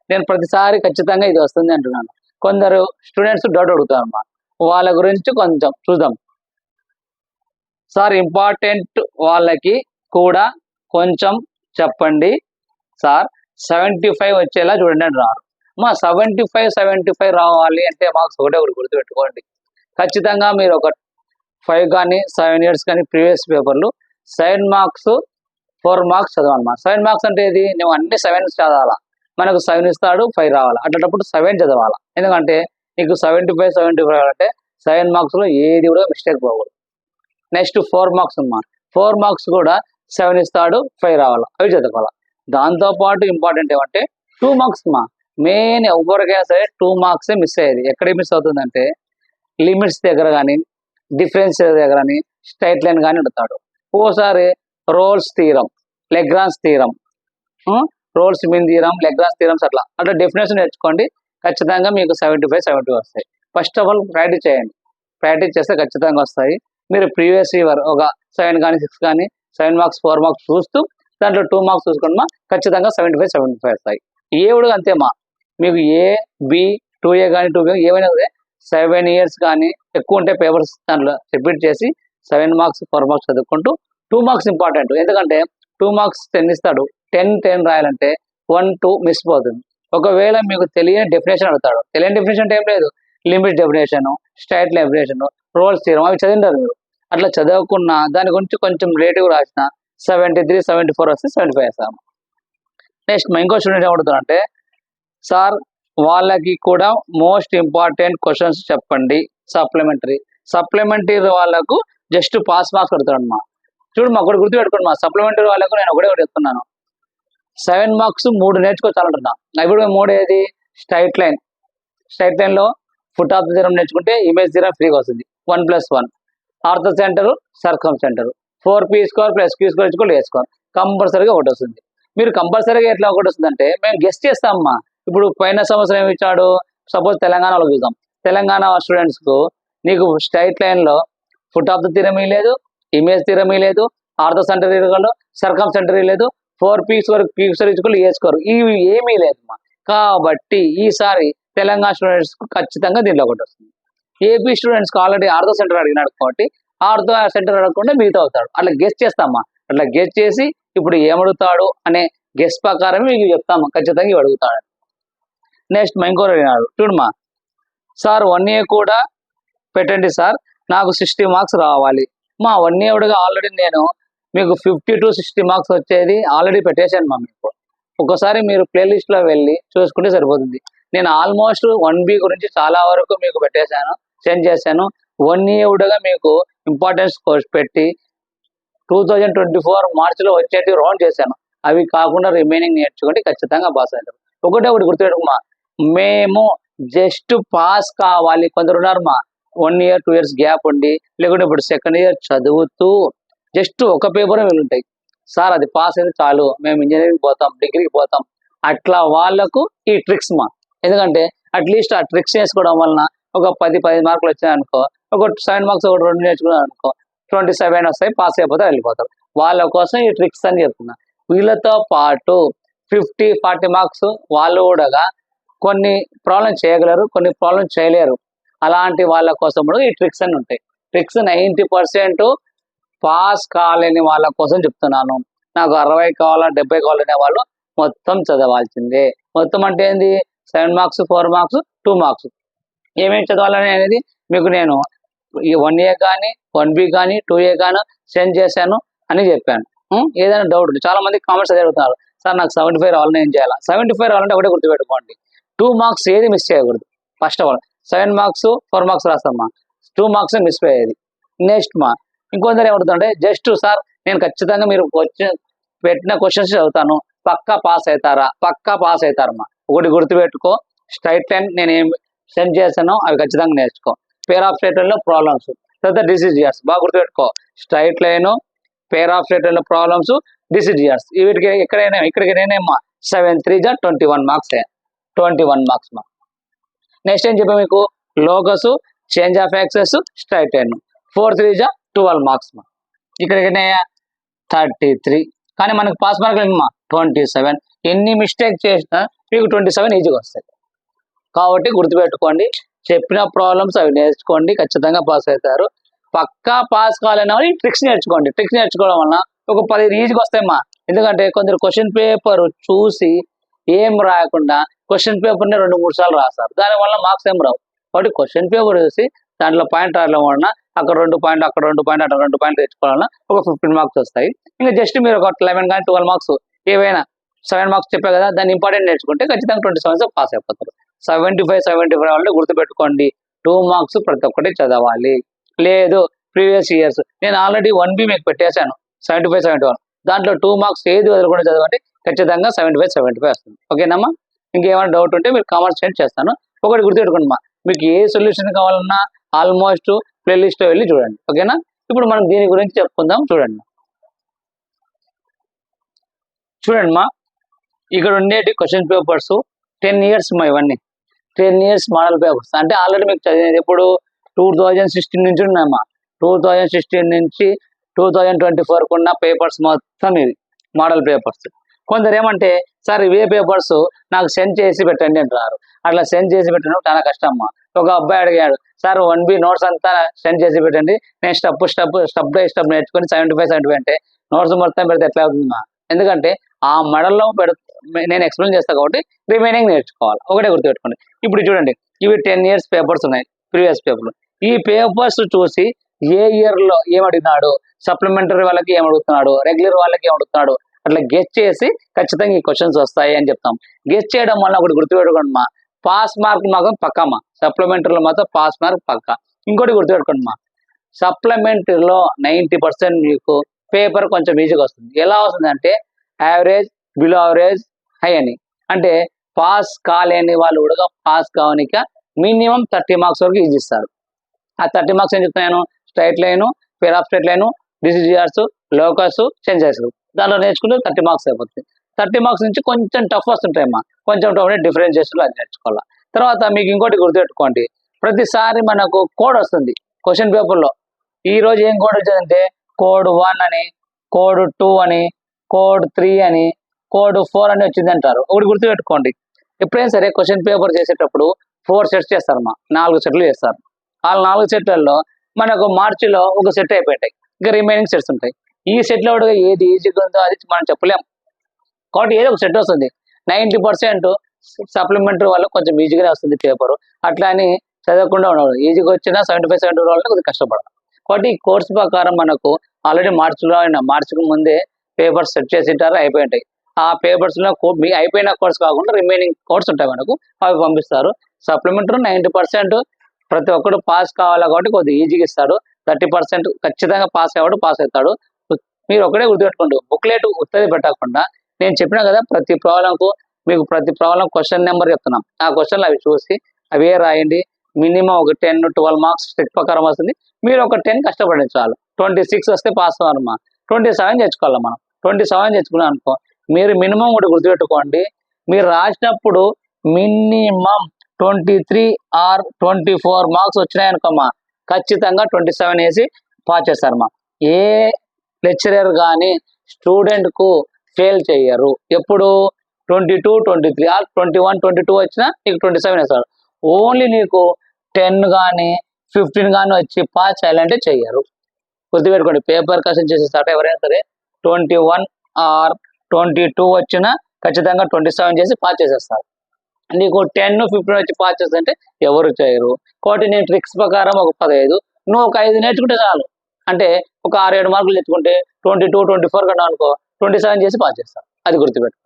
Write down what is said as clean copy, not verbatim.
నేను ప్రతిసారి ఖచ్చితంగా ఇది వస్తుంది అంటున్నాను. కొందరు స్టూడెంట్స్ డౌట్ అడుగుతారు అమ్మా, వాళ్ళ గురించి కొంచెం చూద్దాం. సార్ ఇంపార్టెంట్ వాళ్ళకి కూడా కొంచెం చెప్పండి సార్, 75 వచ్చేలా చూడండి అంటున్నారు. మా 75 రావాలి అంటే మార్క్స్ ఒకటే ఒకటి గుర్తుపెట్టుకోండి. ఖచ్చితంగా మీరు ఒక 5 కానీ 7 ఇయర్స్ కానీ ప్రీవియస్ పేపర్లు 7 మార్క్స్ 4 మార్క్స్ చదవాలన్నమాట. 7 మార్క్స్ అంటే ఇది నువ్వు అన్ని 7 చదవాలా, మనకు 7 ఇస్తాడు 5 రావాలా, అట్లాంటప్పుడు 7 చదవాలా. ఎందుకంటే నీకు 75 అంటే 7 మార్క్స్లో ఏది కూడా మిస్టేక్ పోకూడదు. నెక్స్ట్ 4 మార్క్స్ అమ్మా, 4 మార్క్స్ కూడా 7 ఇస్తాడు 5 రావాలా, అవి చదువుకోవాలా. దాంతోపాటు ఇంపార్టెంట్ ఏమంటే 2 మార్క్స్ మా మెయిన్ ఎవరికైనా సరే 2 మార్క్సే మిస్ అయ్యేది. ఎక్కడ మిస్ అవుతుందంటే లిమిట్స్ దగ్గర కానీ డిఫరెన్స్ దగ్గర కానీ స్ట్రైట్ లైన్ కానీ అడుగుతాడు. ఓసారి Rolle's theorem, Lagrange's theorem, Rolle's mean theorem, Lagrange's theorems అట్లా డెఫినేషన్ నేర్చుకోండి. ఖచ్చితంగా మీకు 75 వస్తాయి. ఫస్ట్ ఆఫ్ ఆల్ ప్రాక్టీస్ చేయండి. ప్రాక్టీస్ చేస్తే ఖచ్చితంగా వస్తాయి. మీరు ప్రీవియస్ ఇయర్ ఒక 7 కానీ 6 కానీ 7 మార్క్స్ 4 మార్క్స్ చూస్తూ దాంట్లో 2 మార్క్స్ చూసుకోండి మా, ఖచ్చితంగా 75 వస్తాయి. ఏ కూడా అంతేమా, మీకు ఏ బి 2A కానీ 2B ఏమైనా సరే 7 ఇయర్స్ కానీ ఎక్కువ ఉంటే పేపర్స్ దాంట్లో రిపీట్ చేసి 7 మార్క్స్ 4 మార్క్స్ చదువుకుంటూ 2 మార్క్స్ ఇంపార్టెంట్. ఎందుకంటే 2 మార్క్స్ 10 ఇస్తాడు, 10 రాయాలంటే 1 2 మిస్ పోతుంది. ఒకవేళ మీకు తెలియని డెఫినేషన్ అడుగుతాడు, తెలియని డెఫినేషన్ అంటే ఏం లేదు, limit definition, straight line definition, roles theorem అవి చదివింటారు మీరు. అట్లా చదవకున్న దాని గురించి కొంచెం రేటివ్ రాసిన 73 74 వస్తే 75 వేస్తాము. నెక్స్ట్ ఇంకో స్టూడెంట్ ఏమడుగుతారంటే సార్ వాళ్ళకి కూడా మోస్ట్ ఇంపార్టెంట్ క్వశ్చన్స్ చెప్పండి సప్లిమెంటరీ వాళ్ళకు జస్ట్ పాస్ మార్క్స్ అడుగుతాడు అమ్మా. చూడు మా ఒకటి గుర్తుపెట్టుకోండి, మా సప్లిమెంటరీ వాళ్ళకు నేను ఒకటి చెప్తున్నాను. 7 మార్క్స్ 3 నేర్చుకోవాలంటున్నా. ఇప్పుడు 3 ఏది, స్ట్రైట్ లైన్లో ఫుట్ ఆఫ్ ద థీరం నేర్చుకుంటే ఇమేజ్ థీరం ఫ్రీగా వస్తుంది, 1+1. Ortho centre సర్కమ్ centre 4p² + q² కంపల్సరీగా ఒకటి వస్తుంది. మీరు కంపల్సరీగా ఎట్లా ఒకటి వస్తుంది అంటే మేము గెస్ట్ చేస్తామమ్మా. ఇప్పుడు పోయిన సంవత్సరం ఏమి ఇచ్చాడు, సపోజ్ తెలంగాణలో చూద్దాం. తెలంగాణ స్టూడెంట్స్కు నీకు స్ట్రైట్ లైన్లో ఫుట్ ఆఫ్ ద థీరం లేదు, ఇమేజ్ థీరం లేదు, ఆర్థో సెంటర్ సర్కమ్ సెంటర్ లేదు, 4p² q² ఇవి ఏమీ లేదు. కాబట్టి ఈసారి తెలంగాణ స్టూడెంట్స్ ఖచ్చితంగా దీంట్లో ఒకటి వస్తుంది. ఏపీ స్టూడెంట్స్కి ఆల్రెడీ ఆర్థో సెంటర్ అడిగినాడు కాబట్టి ఆర్థో సెంటర్ అడగకుండా మిగతా అవుతాడు. అట్లా గెస్ట్ చేస్తామా, అట్లా గెస్ట్ చేసి ఇప్పుడు ఏమడుగుతాడు అనే గెస్ట్ ప్రకారమే మీకు చెప్తామా, ఖచ్చితంగా ఇవి అడుగుతాడు. నెక్స్ట్ ఇంకోరు అడిగినాడు, చూడమ్మా సార్ 1 ఇయర్ కూడా పెట్టండి సార్, నాకు 60 మార్క్స్ రావాలి. మా 1 ఇయర్గా ఆల్రెడీ నేను మీకు 50 to 60 మార్క్స్ వచ్చేది ఆల్రెడీ పెట్టేశాను మా. మీకు ఒకసారి మీరు ప్లేలిస్ట్లో వెళ్ళి చూసుకుంటే సరిపోతుంది. నేను ఆల్మోస్ట్ 1B గురించి చాలా వరకు మీకు పెట్టేశాను, సెండ్ చేశాను. 1 ఇయర్గా మీకు ఇంపార్టెన్స్ కోర్స్ పెట్టి 2024 మార్చిలో వచ్చేటి రౌండ్ చేశాను. అవి కాకుండా రిమైనింగ్ నేర్చుకుంటే ఖచ్చితంగా పాస్ అవుతారు. ఒకటి గుర్తుపెట్టుకోమా, మేము జస్ట్ పాస్ కావాలి. కొందరు ఉన్నారు మా 1 ఇయర్ 2 ఇయర్స్ గ్యాప్ ఉండి, లేకుంటే ఇప్పుడు సెకండ్ ఇయర్ చదువుతూ జస్ట్ ఒక పేపర్ ఉంటాయి సార్, అది పాస్ అయితే చాలు, మేము ఇంజనీరింగ్ పోతాం, డిగ్రీకి పోతాం. అట్లా వాళ్ళకు ఈ ట్రిక్స్ మా. ఎందుకంటే అట్లీస్ట్ ఆ ట్రిక్స్ వేసుకోవడం వలన ఒక 10 మార్కులు వచ్చాయనుకో, ఒక 7 మార్క్స్ ఒక 2 నేర్చుకున్నాను అనుకో, 27 వస్తాయి, పాస్ అయిపోతారు, వెళ్ళిపోతారు. వాళ్ళ కోసం ఈ ట్రిక్స్ అని చెప్తున్నా. వీళ్ళతో పాటు 50-40 మార్క్స్ వాళ్ళు కూడా కొన్ని ప్రాబ్లమ్స్ చేయగలరు, కొన్ని ప్రాబ్లమ్స్ చేయలేరు. అలాంటి వాళ్ళ కోసం కూడా ఈ ట్రిక్స్ అని ఉంటాయి. ట్రిక్స్ 90% పాస్ కాలేని వాళ్ళ కోసం చెప్తున్నాను. నాకు 60 కావాలా 70 కావాలనే వాళ్ళు మొత్తం చదవాల్సిందే. మొత్తం అంటే ఏంది, 7 మార్క్స్ 4 మార్క్స్ 2 మార్క్స్ ఏమేమి చదవాలని అనేది మీకు నేను ఈ 1A కానీ 1B కానీ 2A కానీ సెండ్ చేశాను అని చెప్పాను. ఏదైనా డౌట్ చాలా మంది కామెంట్స్ అడుగుతున్నారు, సార్ నాకు 75 రావాలని ఏం చేయాలి. 75 రావాలంటే ఒకటే గుర్తుపెట్టుకోండి, 2 మార్క్స్ ఏది మిస్ చేయకూడదు. First of all 7 marks 4 marks రాస్తామా, 2 మార్క్స్ మిస్ అయ్యేది. నెక్స్ట్ ఇంకొందరు ఏమవుతుందంటే జస్ట్ సార్ నేను ఖచ్చితంగా మీరు పెట్టిన క్వశ్చన్స్ చదువుతాను, పక్కా పాస్ అవుతారమ్మా. ఒకటి గుర్తుపెట్టుకో, స్ట్రైట్ లైన్ నేను ఏం సెండ్ చేశానో అవి ఖచ్చితంగా నేర్చుకో. పేర్ ఆఫ్ స్ట్రైట్ లైన్లో ప్రాబ్లమ్స్, తర్వాత డిసిజియర్స్ బాగా గుర్తుపెట్టుకో. Straight line, pair of straight లైన్లో ప్రాబ్లమ్స్, డిసిజియర్స్ వీటికి ఇక్కడికైనా 7 3 21 మార్క్స్ 21 మార్క్స్ మా. నెక్స్ట్ ఏం చెప్పా మీకు, locus, change of access, straight line 4 3 12 marks మా. ఇక్కడికైనా 33 కానీ మనకు పాస్ మార్కులు ఏమమ్మా 27. ఎన్ని మిస్టేక్ చేసినా మీకు 27 ఈజీగా వస్తాయి. కాబట్టి గుర్తుపెట్టుకోండి, చెప్పిన ప్రాబ్లమ్స్ అవి నేర్చుకోండి, ఖచ్చితంగా పాస్ అవుతారు. పక్కా పాస్ కావాలనే వాళ్ళు ఈ ట్రిక్స్ నేర్చుకోండి. ట్రిక్స్ నేర్చుకోవడం వల్ల ఒక 10 ఈజీగా వస్తాయమ్మా. ఎందుకంటే కొందరు క్వశ్చన్ పేపర్ చూసి ఏం రాయకుండా క్వశ్చన్ పేపర్ని 2-3 సార్లు రాస్తారు, దానివల్ల మార్క్స్ ఏం రావు. కాబట్టి క్వశ్చన్ పేపర్ చూసి దాంట్లో పాయింట్ రాయడం వలన అక్కడ 2 పాయింట్, అక్కడ 2 పాయింట్, అక్కడ 2 పాయింట్ తెచ్చుకోవాలన్నా ఒక 15 మార్క్స్ వస్తాయి. ఇంకా జస్ట్ మీరు ఒక 11 కానీ 12 మార్క్స్ ఏవైనా 7 మార్క్స్ చెప్పా కదా, దాన్ని ఇంపార్టెంట్ నేర్చుకుంటే ఖచ్చితంగా 27 పాస్ అయిపోతారు. 75 వాళ్ళని గుర్తుపెట్టుకోండి, 2 మార్క్స్ ప్రతి ఒక్కటి చదవాలి. లేదు ప్రీవియస్ ఇయర్స్ నేను ఆల్రెడీ 1B మీకు పెట్టేశాను 75-71, దాంట్లో 2 మార్క్స్ ఏది వదలకుండా చదవండి, ఖచ్చితంగా 75 వస్తుంది. ఓకేనమ్మా? ఇంకేమైనా డౌట్ ఉంటే మీరు కామెంట్స్ సెండ్ చేస్తాను. ఒకటి గుర్తుపెట్టుకోండి, మీకు ఏ సొల్యూషన్ కావాలన్నా ఆల్మోస్ట్ ప్లేలిస్ట్ వెళ్ళి చూడండి. ఓకేనా? ఇప్పుడు మనం దీని గురించి చెప్పుకుందాం. చూడండి మా ఇక్కడ ఉండేటి క్వశ్చన్ పేపర్స్ 10 ఇయర్స్ మా ఇవన్నీ 10 ఇయర్స్ మోడల్ పేపర్స్. అంటే ఆల్రెడీ మీకు చదివేది ఎప్పుడు 2016 నుంచి ఉన్నాయమ్మా. 2016 నుంచి 2024 ఉన్న పేపర్స్ మొత్తం ఇవి మోడల్ పేపర్స్. కొందరు ఏమంటే సార్ ఇవే పేపర్స్ నాకు సెండ్ చేసి పెట్టండి అంటారు. అట్లా సెండ్ చేసి పెట్టడం చాలా కష్టం అమ్మా. ఒక అబ్బాయి అడిగాడు, సార్ 1B నోట్స్ అంతా సెండ్ చేసి పెట్టండి, నేను స్టెప్ బై స్టెప్ నేర్చుకొని 75 అంటే నోట్స్ మొత్తం పెడితే ఎట్లా అవుతుందా? ఎందుకంటే ఆ మోడల్లో నేను ఎక్స్ప్లెయిన్ చేస్తాను కాబట్టి రిమైనింగ్ నేర్చుకోవాలి. ఒకటే గుర్తుపెట్టుకోండి. ఇప్పుడు చూడండి, ఇవి 10 ఇయర్స్ పేపర్స్ ఉన్నాయి, ప్రీవియస్ పేపర్లు. ఈ పేపర్స్ చూసి ఏ ఇయర్లో ఏమడిగినాడు, సప్లిమెంటరీ వాళ్ళకి ఏమడుగుతున్నాడు, రెగ్యులర్ వాళ్ళకి ఏమడుగుతున్నాడు, అట్లా గెస్ చేసి ఖచ్చితంగా ఈ క్వశ్చన్స్ వస్తాయి అని చెప్తాం. గెస్ చేయడం వల్ల ఒకటి గుర్తుపెట్టుకోండి మా, పాస్ మార్క్ మాత్రం పక్కమ్మా. సప్లిమెంటరీలో మాత్రం పాస్ మార్క్ పక్క. ఇంకోటి గుర్తుపెట్టుకోండి మా, సప్లిమెంటరీలో 90% మీకు పేపర్ కొంచెం ఈజీగా వస్తుంది. ఎలా వస్తుంది అంటే యావరేజ్, బిలో యావరేజ్, హై అని. అంటే పాస్ కాలేని వాళ్ళు కూడా పాస్ కావనిక మినిమం 30 మార్క్స్ వరకు ఈజీ ఇస్తారు. ఆ 30 మార్క్స్ ఏం చెప్తున్నాను, straight line, pair of straight line, డిసిజిఆర్స్, లోకస్, సెన్సెస్, దాంట్లో నేర్చుకుంటే 30 మార్క్స్ అయిపోతుంది. 30 మార్క్స్ నుంచి కొంచెం టఫ్ వస్తుంటాయమ్మా, కొంచెం టఫ్ అంటే డిఫరెన్షియేషన్ అది నేర్చుకోవాలి. తర్వాత మీకు ఇంకోటి గుర్తుపెట్టుకోండి, ప్రతిసారి మనకు కోడ్ వస్తుంది క్వశ్చన్ పేపర్లో. ఈ రోజు ఏం కోడ్ వచ్చిందంటే కోడ్ 1 అని, కోడ్ 2 అని, కోడ్ 3 అని, కోడ్ 4 అని వచ్చింది అంటారు. ఒకటి గుర్తుపెట్టుకోండి, ఎప్పుడైనా సరే క్వశ్చన్ పేపర్ చేసేటప్పుడు 4 సెట్స్ చేస్తారమ్మా, 4 సెట్లు చేస్తారు. ఆ 4 సెట్లలో మనకు మార్చిలో ఒక సెట్ అయిపోయాయి, ఇంకా రిమైనింగ్ సెట్స్ ఉంటాయి. ఈ సెట్లో కూడా ఏది ఈజీగా ఉందో అది మనం చెప్పలేం. కాబట్టి ఏదో ఒక సెట్ వస్తుంది. 90% సప్లిమెంటరీ వాళ్ళకి కొంచెం ఈజీగానే వస్తుంది పేపరు. అట్లా అని చదవకుండా ఉండదు, ఈజీగా వచ్చినా 75 వాళ్ళకి కొద్దిగా కష్టపడాలి. కాబట్టి ఈ కోర్సు ప్రకారం మనకు ఆల్రెడీ మార్చికి ముందే పేపర్స్ సెట్ చేసి ఉంటారు, అయిపోయి ఆ పేపర్స్లో మీ అయిపోయిన కోర్స్ కాకుండా రిమైనింగ్ కోర్స్ ఉంటాయి మనకు, అవి పంపిస్తారు. సప్లిమెంటరీ 90% ప్రతి ఒక్కరు పాస్ కావాలి కాబట్టి కొద్దిగా ఈజీగా ఇస్తాడు. 30% ఖచ్చితంగా పాస్ అయ్యాడు, పాస్ అవుతాడు. మీరు ఒకటే గుర్తుపెట్టుకోండి, బుక్లెట్ ఉత్తది పెట్టకుండా నేను చెప్పినా కదా, ప్రతి ప్రాబ్లం క్వశ్చన్ నెంబర్ చెప్తున్నాం, ఆ క్వశ్చన్లు అవి చూసి అవే రాయండి. మినిమం ఒక 10-12 మార్క్స్ స్టెక్ ప్రకారం వస్తుంది. మీరు ఒక 10 కష్టపడండి చాలు. 26 వస్తే పాస్ అవ్వాలమ్మా. 27 తెచ్చుకోవాలి మనం. 27 తెచ్చుకున్నాం అనుకో, మీరు మినిమం కూడా గుర్తుపెట్టుకోండి, మీరు రాసినప్పుడు మినిమం 23 or 24 మార్క్స్ వచ్చినాయనుకోమ్మా, ఖచ్చితంగా 27 వేసి పాస్ చేస్తారమ్మా. ఏ లెక్చరర్ కానీ స్టూడెంట్కు ఫెయిల్ చేయరు. ఎప్పుడు 22, 23 ఆర్ 21, 22 వచ్చినా నీకు 27 వేస్తారు. ఓన్లీ నీకు 10 కానీ 15 కానీ వచ్చి పాస్ చేయాలంటే చెయ్యరు. గుర్తుపెట్టుకోండి, పేపర్ కరెక్షన్ చేసే స్టార్ట్ ఎవరైనా సరే 21 or 22 వచ్చినా ఖచ్చితంగా 27 చేసి పాస్ చేసేస్తారు. నీకు 10, 15 వచ్చి పాస్ చేస్తుంటే ఎవరు చేయరు. కాబట్టి నేను ట్రిక్స్ ప్రకారం ఒక 15, నువ్వు ఒక 5 నేర్చుకుంటే చాలు. అంటే ఒక 6-7 మార్కులు తెచ్చుకుంటే 22, 24 కన్నా అనుకో 27 చేసి పాస్ చేస్తాను. అది గుర్తుపెట్టు.